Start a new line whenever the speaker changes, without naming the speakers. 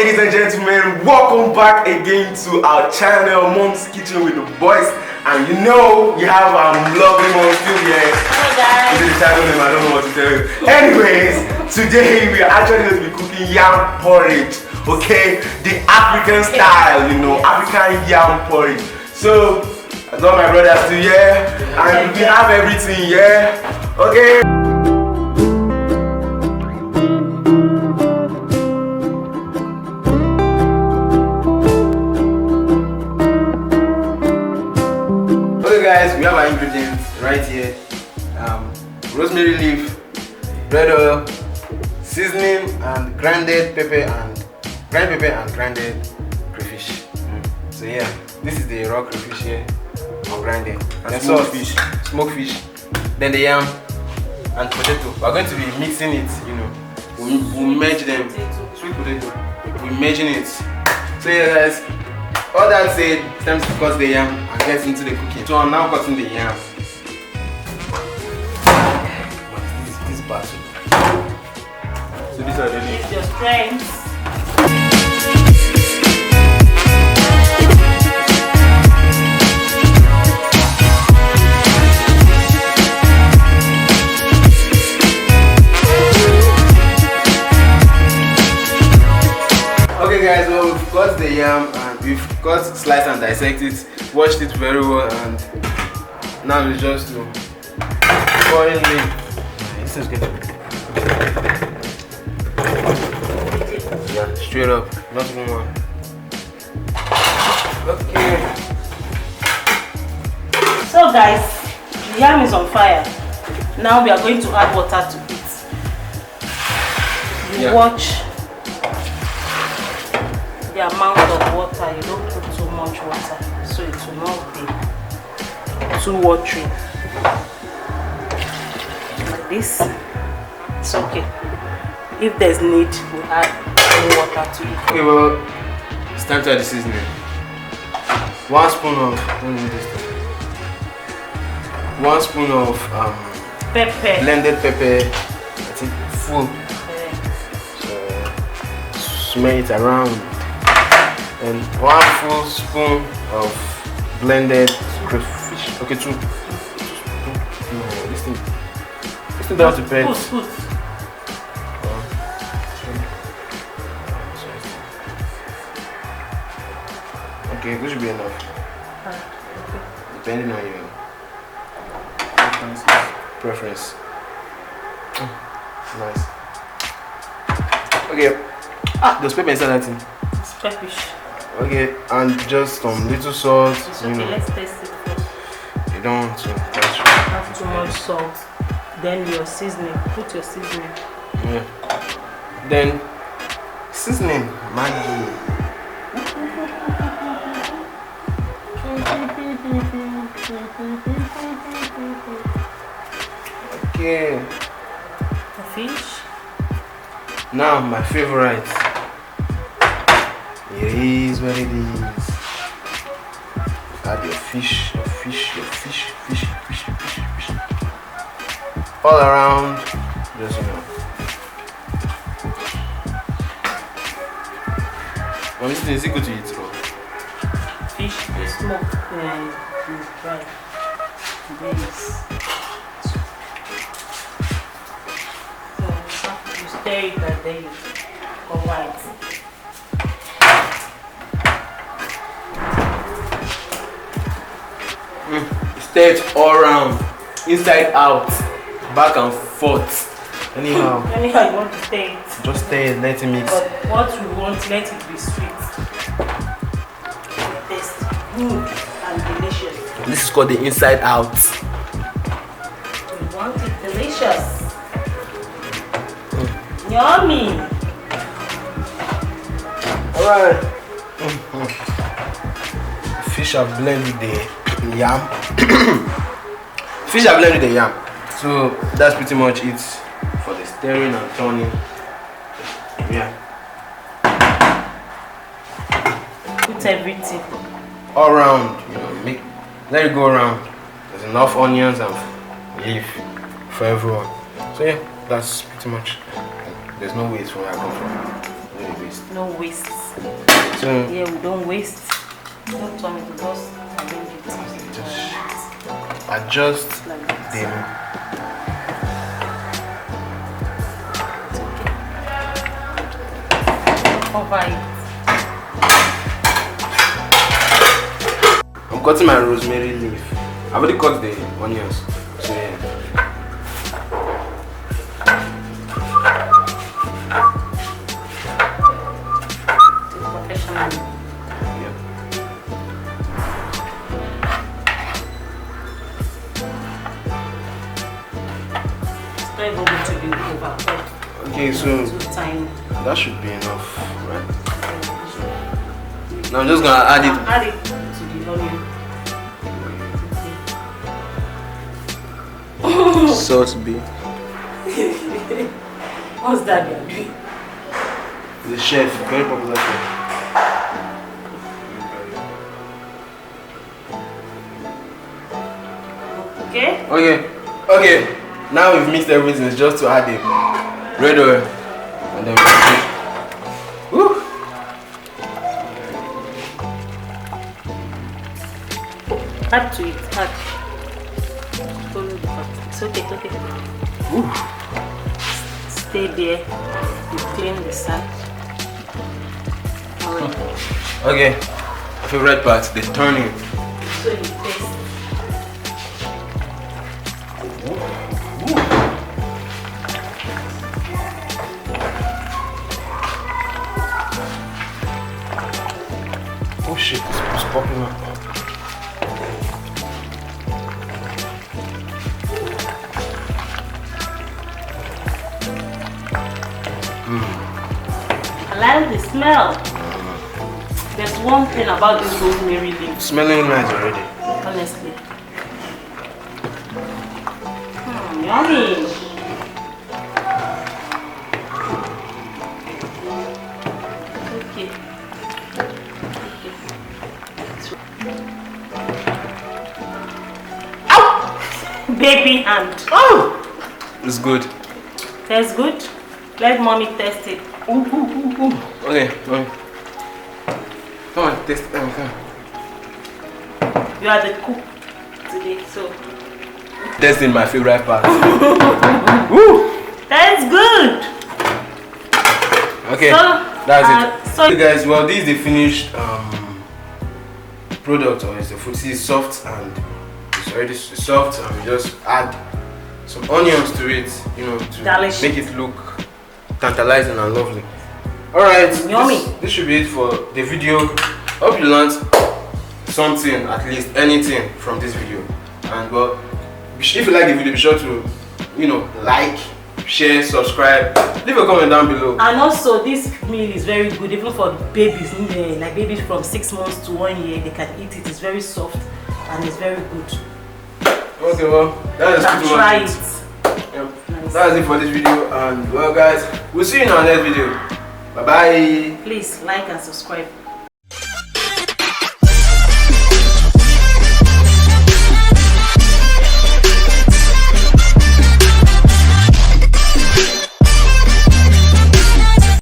ladies and gentlemen, welcome back again to our channel, Mom's Kitchen with the Boys. And you know, we have our lovely mom still here.
Hello guys.
This is the channel name, I don't know what to tell you. Anyways, today we are actually going to be cooking yam porridge. Okay, the African style, you know, African yam porridge. So, I got my brothers still here, and we have everything here. Okay. Okay guys, we have our ingredients right here. Rosemary leaf, red oil, seasoning, and grounded pepper and grounded crayfish. So yeah, this is the raw crayfish here, ungrinded. And smoked fish. Then the yam and potato. We're going to be mixing it, you know. We'll merge them. Sweet potato. We're merging it. So yeah guys, all that said, it's time to cut the yam and get into the cooking. So I'm now cutting the yam. This battle. So these are the
Use your strength.
Okay guys, well, we've got the yam and we've got sliced and dissected it, washed it very well, and now it's just to boil it. This is good. Yeah, straight up, not even one. Okay.
So guys, the yam is on fire. Now we are going to add water to it. You watch the amount of water. You don't put too much water, so it will not be too watery. Like this, it's okay. If there's need, we add more water to it.
Okay, well, it's time to add the seasoning. 1 spoon of 1 spoon of
Pepper.
blended pepper. I think full. So smear it around. And 1 full spoon of blended crayfish. Okay, 2. No, this thing down to pen.
Put.
Okay, this should be enough. Depending on your preference. Nice. Okay. There's pepper inside that thing.
It's peppish.
Okay, and just some little salt.
It's okay, let's taste it first.
You don't want to touch.
Not too much salt. Then your seasoning. Put your seasoning.
Yeah. Then seasoning, Maggi. Okay.
The fish.
Now my favorite. It is what it is. Add your fish. All around. Just you know. Well, this is good to eat raw.
Fish is smoked and dry. This. So you stir it and then you go white.
Stir it all around, inside out, back and forth. Anyhow
you want to stir it.
just stir it, let it mix.
But what we want, let it be sweet. It tastes good and delicious.
This is called the inside out.
We want it delicious. Yummy.
Alright. Fish are blended with the yam. Fish are blended with the yam. So that's pretty much it for the stirring and turning. Yeah.
Put everything
All around, you know, let it go around. There's enough onions and leaf for everyone. So yeah, that's pretty much. There's no waste from where I come from.
No waste.
So
yeah, we don't waste. Don't tell me to just arrange it.
Just adjust
Like that.
them.
Cover it.
I'm cutting my rosemary leaf. I've already cut the onions. So yeah.
Professionally.
Yeah.
It's not even going to be overcooked.
Okay, so
Too tiny.
that should be enough, right? Now I'm just gonna add it.
Add it to the onion.
Salt B.
What's that baby?
The chef, very popular chef.
Okay?
Okay. Now we've mixed everything. It's just to add the red oil and then woo.
Add to it. Add. Follow the pattern. It's okay. It's okay.
Woo.
Stay there. You clean the side. Alright.
Okay. My favorite part, the turning.
So you paste.
Oh shit, it's popping up.
I like the smell. There's one thing about this rosemary leaf,
Smelling nice already.
honestly. Yummy. Okay. Ow! Baby hand.
Oh! It's good.
Tastes good. Let mommy test it.
Okay. Come on, taste it. Come on.
You are the cook today, so.
Tasting my favorite part. Woo!
That's good.
Okay,
So,
that's it.
so
Okay, guys, well, this is the finished product, or it's the food. See, it's soft and it's already soft, and we just add some onions to it, you know, to
Delicious.
make it look tantalizing and lovely. All right,
Yummy.
This should be it for the video. Hope you learned something, at least anything from this video. And well, if you like the video, be sure to, you know, like, share, subscribe, leave a comment down below.
and also this meal is very good even for babies, like babies from 6 months to 1 year. They can eat it. It's very soft and it's very good.
Okay, well, that is pretty
Try
much
it.
it. Yep.
Nice.
That's it for this video, and well, guys, we'll see you in our next video. Bye bye.
Please like and subscribe.